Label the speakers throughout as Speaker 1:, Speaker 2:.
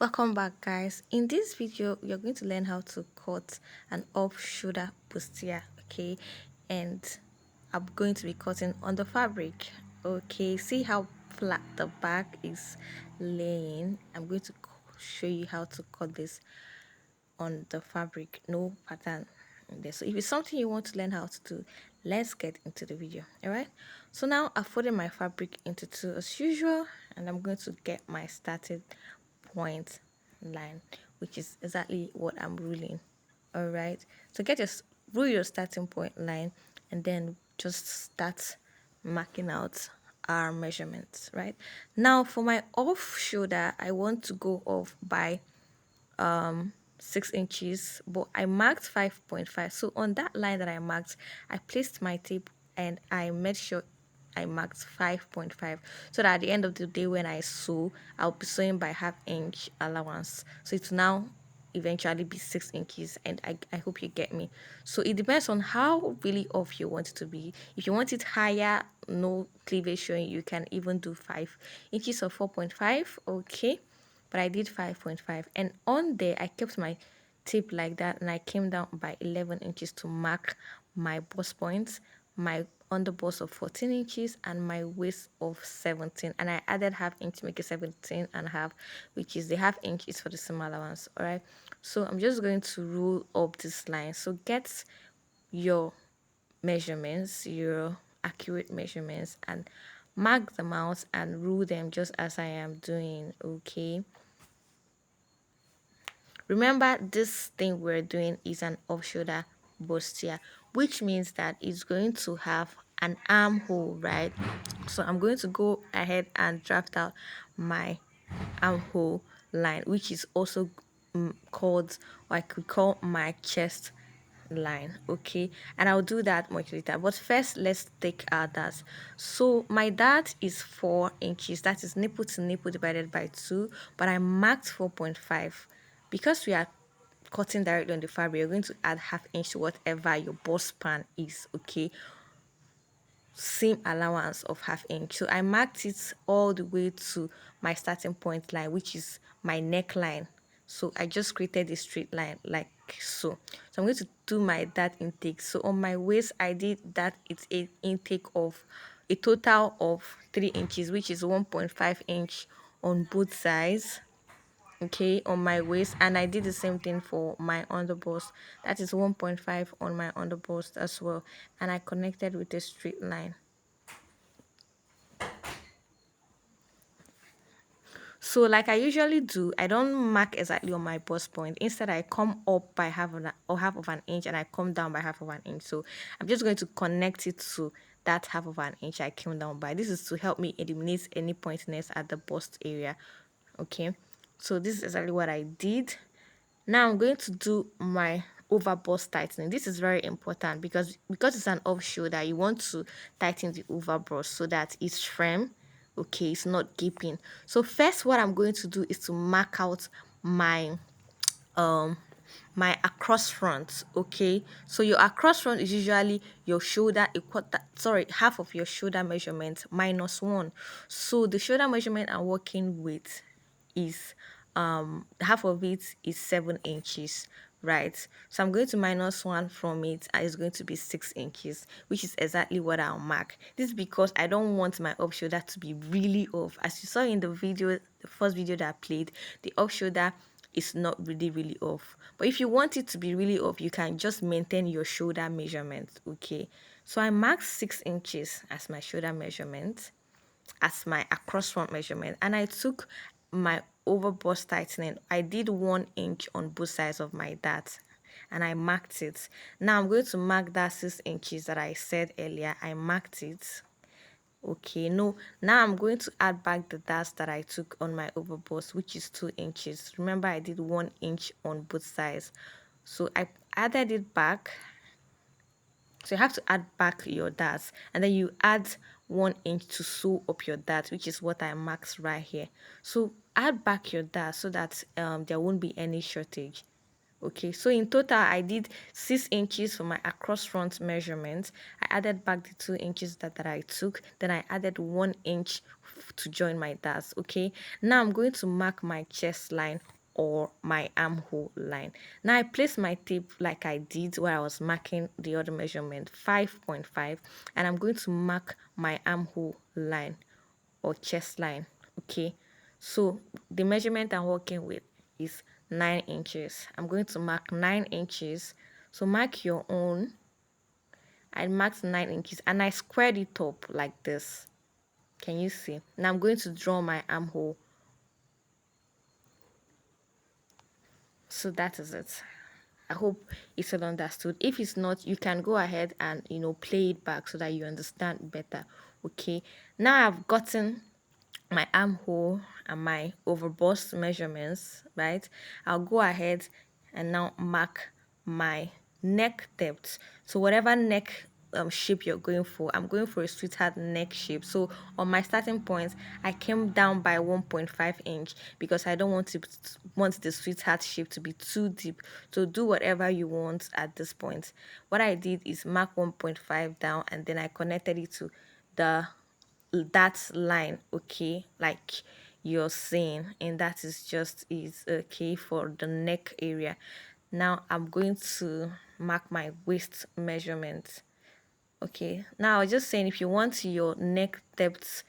Speaker 1: Welcome back, guys. In this video you're going to learn how to cut an off shoulder bustier, okay? And I'm going to be cutting on the fabric. Okay, see how flat the back is laying. I'm going to show you how to cut this on the fabric, no pattern in there. So if it's something you want to learn how to do, let's get into the video. All right, so now I've folded my fabric into two as usual, and I'm going to get my starting point line, which is exactly what I'm ruling. All right, so rule your starting point line, and then just start marking out our measurements. Right now, for my off shoulder, I want to go off by 6 inches, but I marked 5.5. So on that line that I marked, I placed my tape and I made sure I marked 5.5, so that at the end of the day when I sew, I'll be sewing by ½ inch allowance, so it's now eventually be 6 inches. And I hope you get me. So it depends on how really off you want it to be. If you want it higher, no cleavage showing, you can even do 5 inches or 4.5, okay? But I did 5.5, and on there I kept my tape like that, and I came down by 11 inches to mark my bust points, my underbust of 14 inches, and my waist of 17, and I added ½ inch to make it 17 and a half, which is the ½ inch is for the seam allowance. All right, so I'm just going to rule up this line. So get your measurements, your accurate measurements, and mark them out and rule them just as I am doing. Okay, remember, this thing we're doing is an off shoulder bustier, which means that it's going to have an armhole, right? So I'm going to go ahead and draft out my armhole line, which is also called, or I could call, my chest line. Okay, and I'll do that much later, but first let's take our dart. So my dart is 4 inches, that is nipple to nipple divided by 2, but I marked 4.5 because we are cutting directly on the fabric. You're going to add ½ inch to whatever your bust span is. Okay, seam allowance of ½ inch. So I marked it all the way to my starting point line, which is my neckline. So I just created a straight line like so. So I'm going to do my dart intake. So on my waist, I did that. It's an intake of a total of 3 inches, which is 1.5 inch on both sides, okay, on my waist. And I did the same thing for my underbust, that is 1.5 on my underbust as well, and I connected with a straight line. So like I usually do, I don't mark exactly on my bust point. Instead, I come up by ½ of an inch, and I come down by ½ of an inch. So I'm just going to connect it to that ½ of an inch I came down by. This is to help me eliminate any pointiness at the bust area. Okay, so this is exactly what I did. Now I'm going to do my over bust tightening. This is very important because it's an off shoulder, you want to tighten the over bust so that it's firm. Okay, it's not gaping. So first, what I'm going to do is to mark out my my across front. Okay, so your across front is usually your shoulder, a quarter, sorry, half of your shoulder measurement minus 1. So the shoulder measurement I'm working with is half of it is 7 inches, right? So I'm going to minus 1 from it, and it's going to be 6 inches, which is exactly what I'll mark. This is because I don't want my off shoulder to be really off. As you saw in the video, the first video that I played, the off shoulder is not really off. But if you want it to be really off, you can just maintain your shoulder measurement. Okay, so I marked 6 inches as my shoulder measurement, as my across front measurement, and I took my over bust tightening. I did 1 inch on both sides of my dart, and I marked it. Now I'm going to mark that 6 inches that I said earlier. I marked it. Okay, no, now I'm going to add back the darts that I took on my over bust, which is 2 inches. Remember, I did 1 inch on both sides, so I added it back. So you have to add back your darts, and then you add 1 inch to sew up your dart, which is what I marked right here. So add back your dart so that there won't be any shortage. Okay, so in total I did 6 inches for my across front measurement. I added back the 2 inches that I took, then I added 1 inch to join my darts. Okay, now I'm going to mark my chest line or my armhole line. Now I place my tape like I did where I was marking the other measurement, 5.5, and I'm going to mark my armhole line or chest line. Okay, so the measurement I'm working with is 9 inches. I'm going to mark 9 inches. So mark your own. I marked 9 inches and I squared it up like this. Can you see? Now I'm going to draw my armhole. So that is it. I hope it's all understood. If it's not, you can go ahead and play it back so that you understand better. Okay. Now I've gotten my armhole and my overbust measurements, right? I'll go ahead and now mark my neck depth. So whatever neck shape you're going for, I'm going for a sweetheart neck shape. So on my starting point, I came down by 1.5 inch because I don't want the sweetheart shape to be too deep. So do whatever you want at this point. What I did is mark 1.5 down, and then I connected it to the that line, okay, like you're saying, and that is okay for the neck area. Now I'm going to mark my waist measurement. Okay, now I was just saying, if you want your neck depth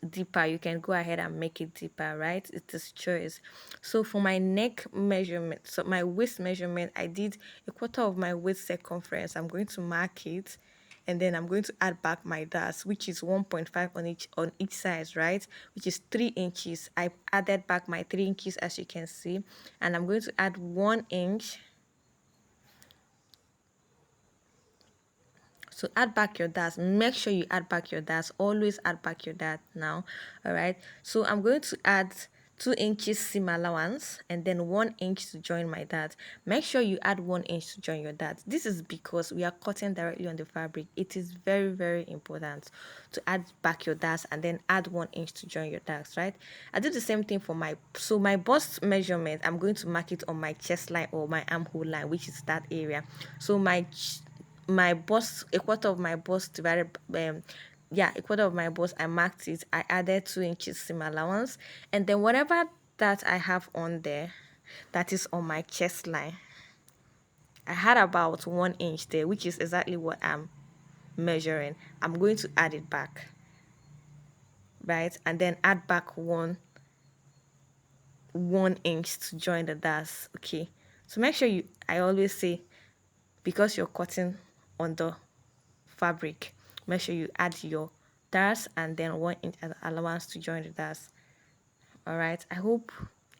Speaker 1: deeper, you can go ahead and make it deeper, right? It is choice. So for my neck measurement, so my waist measurement, I did a quarter of my waist circumference. I'm going to mark it, and then I'm going to add back my dash, which is 1.5 on each side, right? Which is 3 inches. I added back my 3 inches, as you can see, and I'm going to add 1 inch. So add back your dash. Make sure you add back your dash. Always add back your dash now. All right. So I'm going to add 2 inches seam allowance and then 1 inch to join my dart. Make sure you add 1 inch to join your dart. This is because we are cutting directly on the fabric. It is very, very important to add back your darts and then add 1 inch to join your darts, right? I do the same thing for my bust measurement. I'm going to mark it on my chest line or my armhole line, which is that area. So my bust, a quarter of my bust divided a quarter of my bust, I marked it. I added 2 inches seam allowance, and then whatever that I have on there that is on my chest line, I had about 1 inch there, which is exactly what I'm measuring. I'm going to add it back, right? And then add back one inch to join the dash. Okay, so make sure I always say, because you're cutting on the fabric, make sure you add your dash and then 1 inch allowance to join the dash. All right, I hope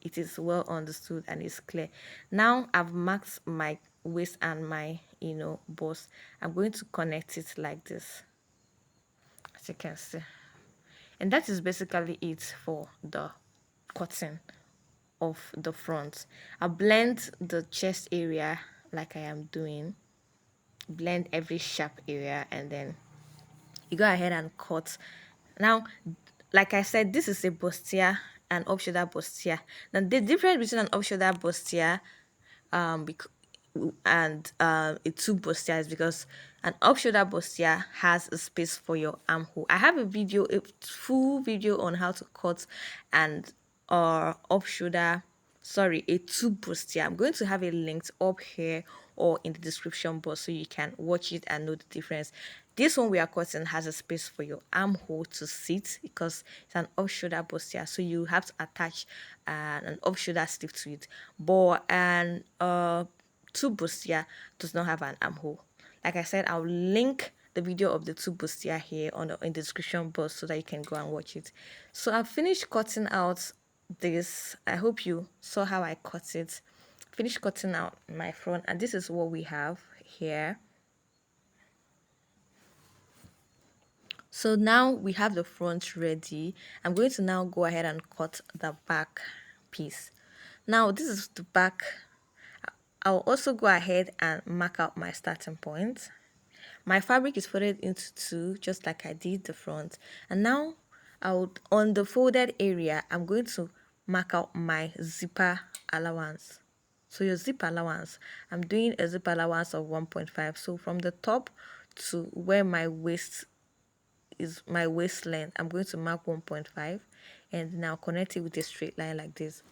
Speaker 1: it is well understood and is clear. Now I've marked my waist and my bust. I'm going to connect it like this, as you can see, and that is basically it for the cutting of the front. I blend the chest area like I am doing, blend every sharp area, and then you go ahead and cut. Now, like I said, this is a bustier, an off shoulder bustier. Now the difference between an off shoulder bustier and a two bustier is because an off shoulder bustier has a space for your armhole. I have a full video on how to cut and off shoulder, sorry, a two bustier. I'm going to have a link up here or in the description box so you can watch it and know the difference. This one we are cutting has a space for your armhole to sit because it's an off shoulder bustier, so you have to attach an off shoulder sleeve to it. But an two bustier does not have an armhole. Like I said, I'll link the video of the two bustier here in the description box so that you can go and watch it. So I've finished cutting out this. I hope you saw how I cut it. Finished cutting out my front, and this is what we have here. So now we have the front ready. I'm going to now go ahead and cut the back piece. Now this is the back. I'll also go ahead and mark out my starting point. My fabric is folded into two, just like I did the front. And now on the folded area, I'm going to mark out my zipper allowance. So your zip allowance, I'm doing a zip allowance of 1.5. So from the top to where my waist is, my waist length, I'm going to mark 1.5 and now connect it with a straight line like this.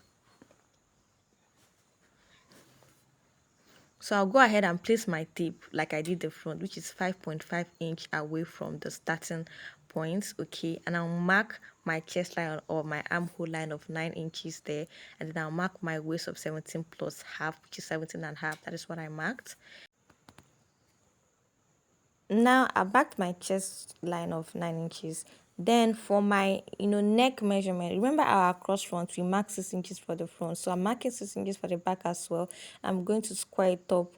Speaker 1: So I'll go ahead and place my tape like I did the front, which is 5.5 inch away from the starting point. Okay, and I'll mark my chest line or my armhole line of 9 inches there, and then I'll mark my waist of 17 plus half, which is 17 and a half. That is what I marked. Now I backed my chest line of 9 inches. Then for my neck measurement, remember our cross front, we mark 6 inches for the front. So I'm marking 6 inches for the back as well. I'm going to square it up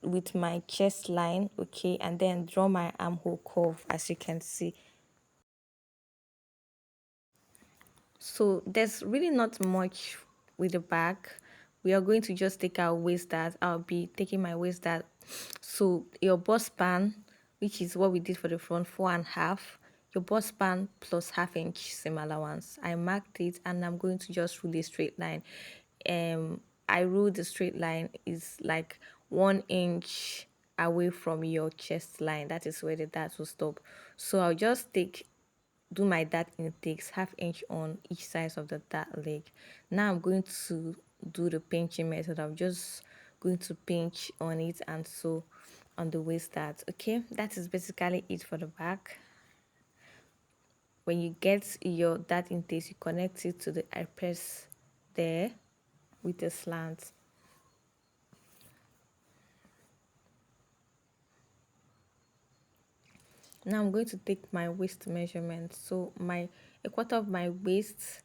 Speaker 1: with my chest line, okay, and then draw my armhole curve as you can see. So there's really not much with the back. We are going to just take our waist dart. I'll be taking my waist dart. So your bust span, which is what we did for the front, 4.5. Your bust span plus half-inch seam allowance. I marked it and I'm going to just rule a straight line. I ruled the straight line is like 1 inch away from your chest line. That is where the dart will stop. So I'll just do my dart intakes, half-inch on each side of the dart leg. Now I'm going to do the pinching method. I'm just going to pinch on it and sew on the waist dart. Okay, that is basically it for the back. When you get your dart intakes, you connect it to the eye press there with a slant. Now I'm going to take my waist measurement. So a quarter of my waist,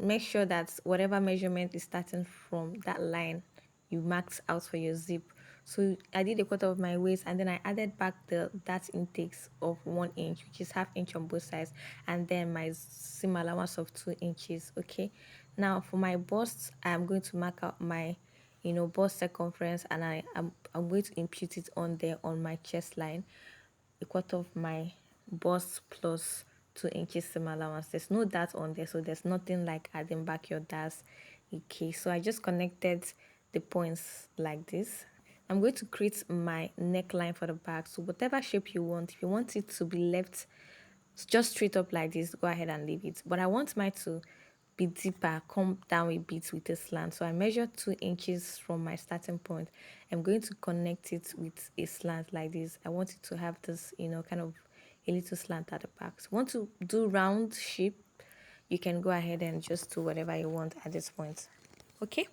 Speaker 1: make sure that whatever measurement is starting from that line you marked out for your zip. So I did a quarter of my waist and then I added back the that intakes of 1 inch, which is half-inch on both sides, and then my seam allowance of 2 inches. Okay, now for my bust, I'm going to mark out my bust circumference, and I'm going to impute it on there on my chest line, a quarter of my bust plus 2 inches seam allowance. There's no dart on there, so there's nothing like adding back your darts. Okay, so I just connected the points like this. I'm going to create my neckline for the back. So whatever shape you want, if you want it to be left just straight up like this, go ahead and leave it. But I want mine to be deeper, come down a bit with a slant. So I measure 2 inches from my starting point. I'm going to connect it with a slant like this. I want it to have this, kind of a little slant at the back. So want to do round shape, you can go ahead and just do whatever you want at this point. Okay.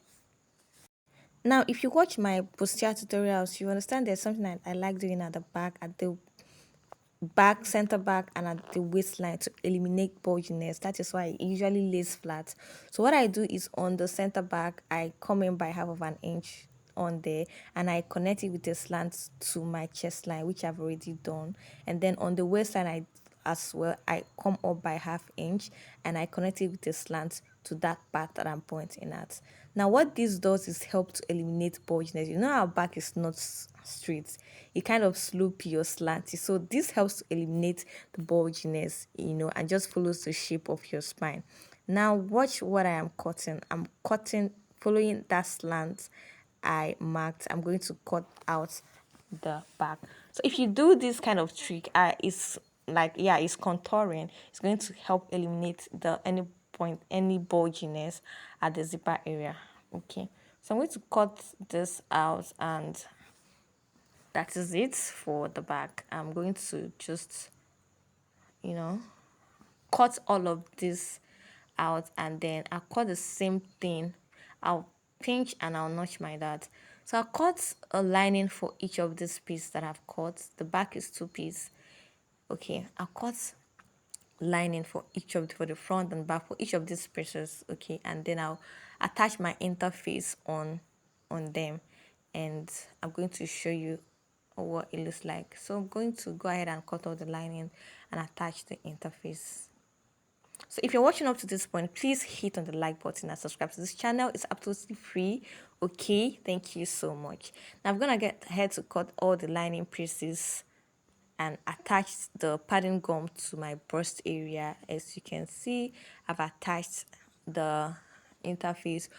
Speaker 1: Now, if you watch my posterior tutorials, you understand there's something I like doing at the back, at the back, center back, and at the waistline to eliminate bulginess. That is why I usually lace flat. So what I do is on the center back, I come in by half of an inch on there, and I connect it with a slant to my chest line, which I've already done. And then on the waistline, I come up by half-inch and I connect it with a slant to that part that I'm pointing at. Now what this does is help to eliminate bulginess. You know our back is not straight, it kind of sloopy or slanty, so this helps to eliminate the bulginess, and just follows the shape of your spine. Now watch what I am cutting. I'm cutting following that slant I marked. I'm going to cut out the back. So if you do this kind of trick, it's like, yeah, it's contouring. It's going to help eliminate any bulginess at the zipper area. Okay, so I'm going to cut this out, and that is it for the back. I'm going to just you know cut all of this out, and then I'll cut the same thing. I'll pinch and I'll notch my dart. So I'll cut a lining for each of these pieces that I've cut. The back is 2 pieces. Okay, I'll cut lining for the front and back for each of these pieces. Okay, and then I'll attach my interface on them, and I'm going to show you what it looks like. So I'm going to go ahead and cut out the lining and attach the interface. So if you're watching up to this point, please hit on the like button and subscribe to this channel. It's absolutely free. Okay, thank you so much. Now I'm gonna get ahead to cut all the lining pieces and attach the padding gum to my bust area. As you can see, I've attached the interface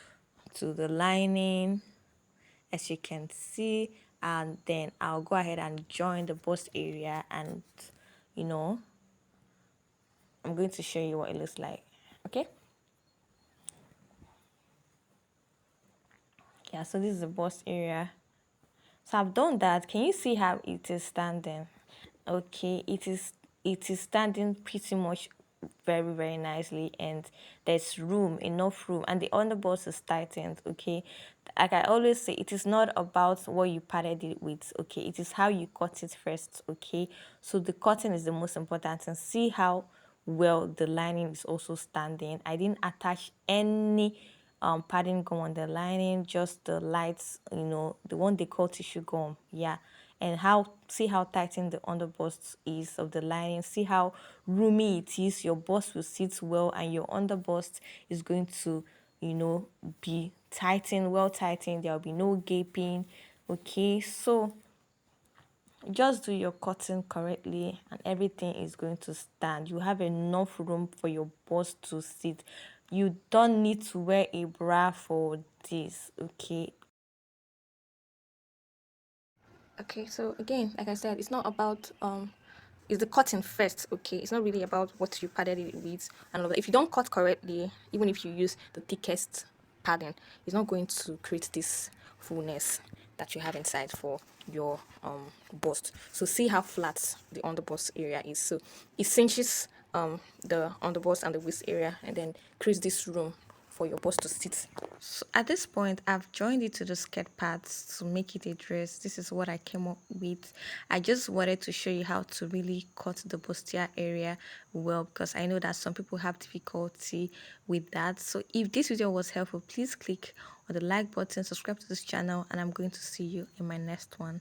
Speaker 1: to the lining, as you can see, and then I'll go ahead and join the bust area, and you know I'm going to show you what it looks like. Okay, yeah, so this is the bust area So I've done that. Can you see how it is standing? Okay, it is standing pretty much very very nicely, and there's room, enough room, and the underbust is tightened. Okay, like I always say, it is not about what you padded it with. Okay, it is how you cut it first. Okay, so the cutting is the most important, and see how well the lining is also standing. I didn't attach any padding gum on the lining, just the lights, the one they call tissue gum. Yeah. And how, see how tightened the underbust is of the lining, see how roomy it is. Your bust will sit well, and your underbust is going to, be tightened, well tightened. There will be no gaping. Okay, so just do your cutting correctly and everything is going to stand. You have enough room for your bust to sit. You don't need to wear a bra for this. Okay. Okay, so again, like I said, it's not about it's the cutting first. Okay, it's not really about what you padded it with and all that. If you don't cut correctly, even if you use the thickest padding, it's not going to create this fullness that you have inside for your bust. So see how flat the underbust area is. So it cinches the underbust and the waist area, and then creates this room for your bust to sit. So at this point, I've joined it to the skirt parts to make it a dress. This is what I came up with. I just wanted to show you how to really cut the bustier area well, because I know that some people have difficulty with that. So if this video was helpful, please click on the like button, subscribe to this channel, and I'm going to see you in my next one.